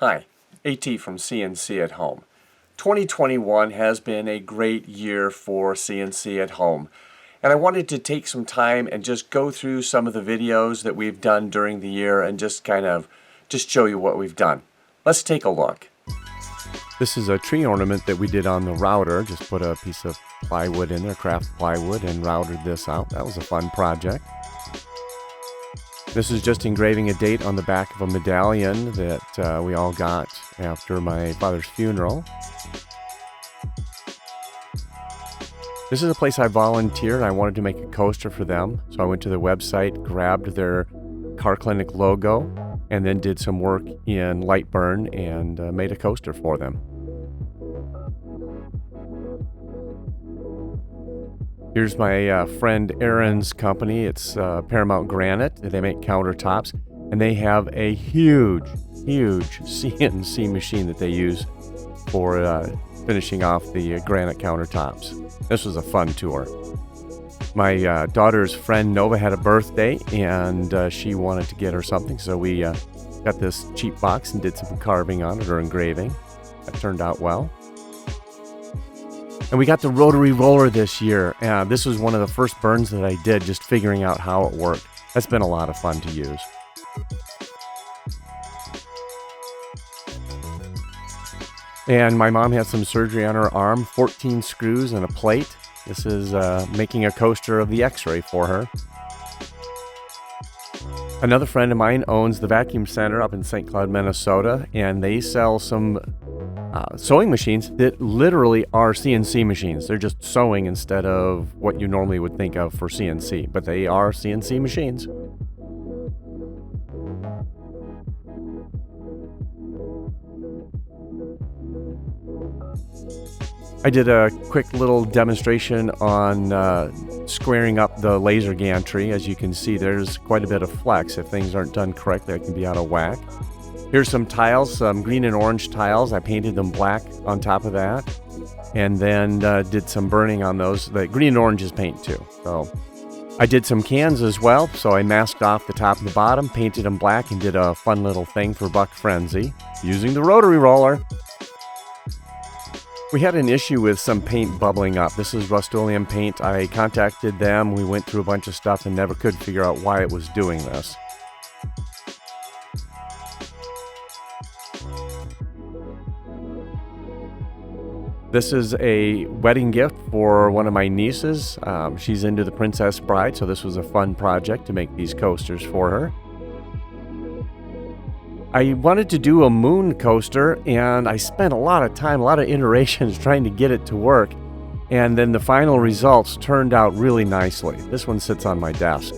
Hi, AT from CNC at Home. 2021 has been a great year for CNC at Home, and I wanted to take some time and just go through some of the videos that we've done during the year and just show you what we've done. Let's take a look. This is a tree ornament that we did on the router. Just put a piece of plywood in there, craft plywood, and routed this out. That was a fun project. This is just engraving a date on the back of a medallion that we all got after my father's funeral. This is a place I volunteered. I wanted to make a coaster for them, so I went to their website, grabbed their Car Clinic logo, and then did some work in LightBurn and made a coaster for them. Here's my friend Aaron's company. It's Paramount Granite. They make countertops, and they have a huge CNC machine that they use for finishing off the granite countertops. This was a fun tour. My daughter's friend Nova had a birthday, and she wanted to get her something, so we got this cheap box and did some carving on it, or engraving. That turned out well. And we got the rotary roller this year. This was one of the first burns that I did, just figuring out how it worked. That's been a lot of fun to use. And my mom had some surgery on her arm, 14 screws and a plate. This is making a coaster of the x-ray for her. Another friend of mine owns the vacuum center up in St. Cloud, Minnesota, and they sell some sewing machines that literally are CNC machines. They're just sewing instead of what you normally would think of for CNC, but they are CNC machines. I did a quick little demonstration on squaring up the laser gantry. As you can see, there's quite a bit of flex. If things aren't done correctly, it can be out of whack. Here's some tiles, some green and orange tiles. I painted them black on top of that, and then did some burning on those. The green and orange is paint too. So I did some cans as well, so I masked off the top and the bottom, painted them black, and did a fun little thing for Buck Frenzy using the rotary roller. We had an issue with some paint bubbling up. This is Rust-Oleum paint. I contacted them. We went through a bunch of stuff and never could figure out why it was doing this. This is a wedding gift for one of my nieces. She's into the Princess Bride, so this was a fun project to make these coasters for her. I wanted to do a moon coaster, and I spent a lot of time, a lot of iterations trying to get it to work, and then the final results turned out really nicely. This one sits on my desk.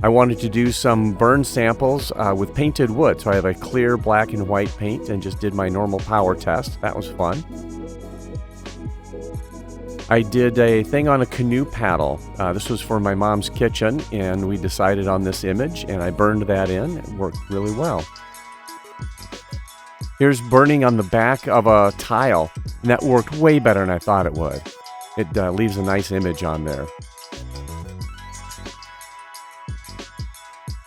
I wanted to do some burn samples with painted wood, so I have a clear black and white paint and just did my normal power test. That was fun. I did a thing on a canoe paddle. This was for my mom's kitchen, and we decided on this image, and I burned that in. It worked really well. Here's burning on the back of a tile, and that worked way better than I thought it would. It leaves a nice image on there.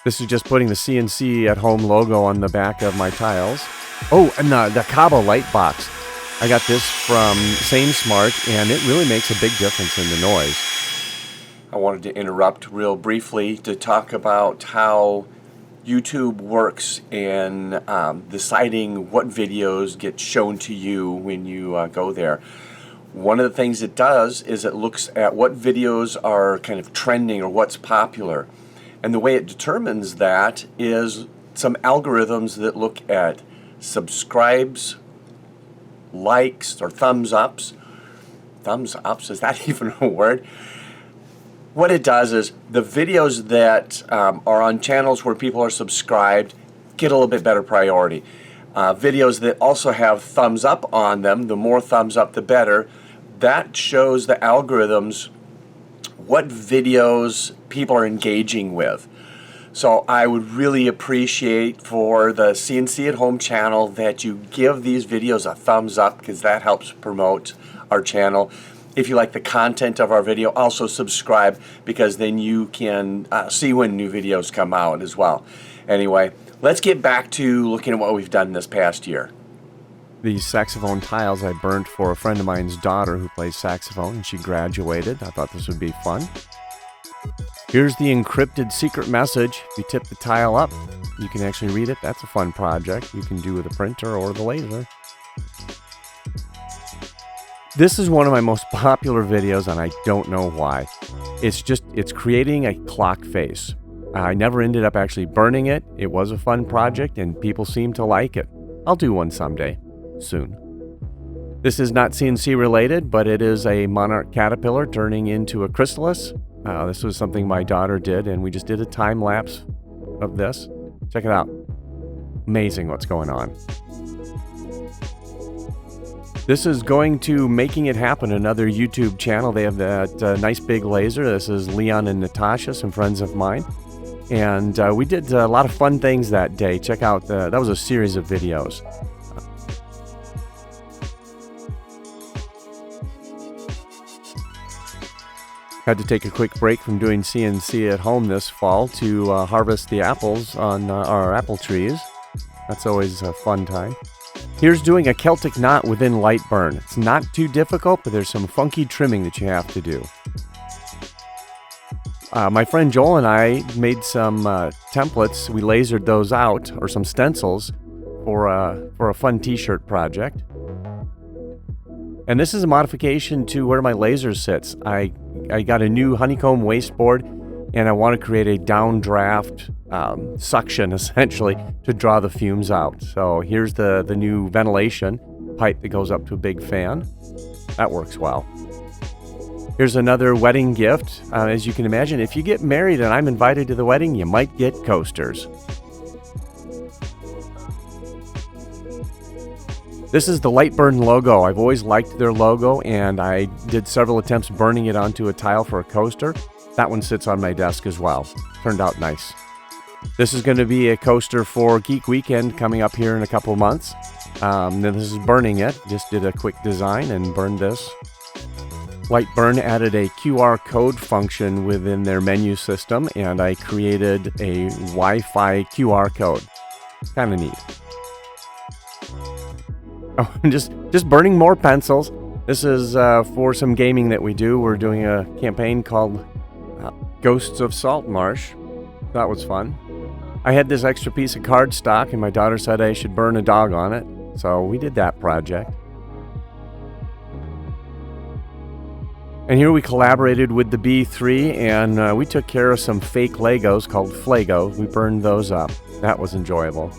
This is just putting the CNC at Home logo on the back of my tiles. Oh, and the Cabo light box. I got this from SameSmart, and it really makes a big difference in the noise. I wanted to interrupt real briefly to talk about how YouTube works in deciding what videos get shown to you when you go there. One of the things it does is it looks at what videos are kind of trending or what's popular. And the way it determines that is some algorithms that look at subscribes, likes, or thumbs ups. Thumbs ups, is that even a word? What it does is the videos that are on channels where people are subscribed get a little bit better priority. Videos that also have thumbs up on them, the more thumbs up the better. That shows the algorithms what videos people are engaging with. So I would really appreciate for the CNC at Home channel that you give these videos a thumbs up, because that helps promote our channel. If you like the content of our video, also subscribe, because then you can see when new videos come out as well. Anyway, Let's get back to looking at what we've done this past year. These saxophone tiles I burnt for a friend of mine's daughter who plays saxophone, and she graduated. I thought this would be fun. Here's the encrypted secret message. If you tip the tile up, you can actually read it. That's a fun project you can do with a printer or the laser. This is one of my most popular videos, and I don't know why. It's creating a clock face. I never ended up actually burning it. It was a fun project, and people seem to like it. I'll do one someday, soon. This is not CNC related, but it is a monarch caterpillar turning into a chrysalis. This was something my daughter did, and we just did a time lapse of this. Check it out. Amazing what's going on. This is going to Making It Happen, another YouTube channel. They have that nice big laser. This is Leon and Natasha, some friends of mine. And we did a lot of fun things that day. Check out, that was a series of videos. Had to take a quick break from doing CNC at home this fall to harvest the apples on our apple trees. That's always a fun time. Here's doing a Celtic knot within LightBurn. It's not too difficult, but there's some funky trimming that you have to do. My friend Joel and I made some templates. We lasered those out, or some stencils, for a fun t-shirt project. And this is a modification to where my laser sits. I got a new honeycomb wasteboard, and I want to create a downdraft suction, essentially, to draw the fumes out. So here's the new ventilation pipe that goes up to a big fan. That works well. Here's another wedding gift. As you can imagine, if you get married and I'm invited to the wedding, you might get coasters. This is the LightBurn logo. I've always liked their logo, and I did several attempts burning it onto a tile for a coaster. That one sits on my desk as well. Turned out nice. This is going to be a coaster for Geek Weekend coming up here in a couple months. Then this is burning it. Just did a quick design and burned this. LightBurn added a QR code function within their menu system, and I created a Wi-Fi QR code. Kind of neat. Oh, just burning more pencils. This is for some gaming that we do. We're doing a campaign called Ghosts of Saltmarsh. That was fun. I had this extra piece of cardstock, and my daughter said I should burn a dog on it, so we did that project. And here we collaborated with the B3, and we took care of some fake Legos called Flago. We burned those up. That was enjoyable.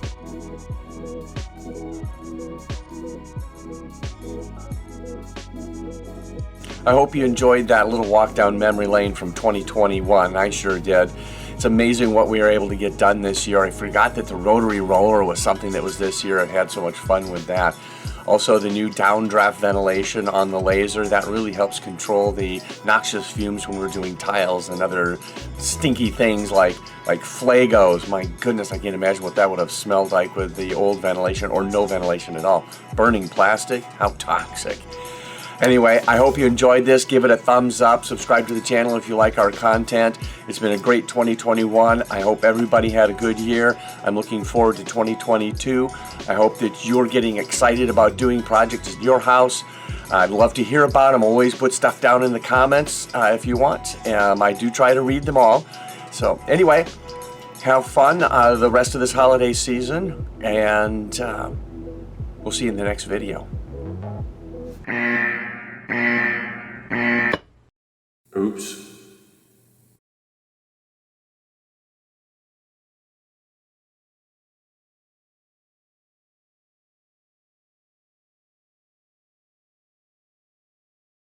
I hope you enjoyed that little walk down memory lane from 2021. I sure did. It's amazing what we were able to get done this year. I forgot that the rotary roller was something that was this year. I've had so much fun with that. Also, the new downdraft ventilation on the laser, that really helps control the noxious fumes when we're doing tiles and other stinky things like Flagos. My goodness, I can't imagine what that would have smelled like with the old ventilation, or no ventilation at all. Burning plastic, how toxic. Anyway, I hope you enjoyed this. Give it a thumbs up. Subscribe to the channel if you like our content. It's been a great 2021. I hope everybody had a good year. I'm looking forward to 2022. I hope that you're getting excited about doing projects in your house. I'd love to hear about them. Always put stuff down in the comments if you want. I do try to read them all. So anyway, have fun the rest of this holiday season, and we'll see you in the next video.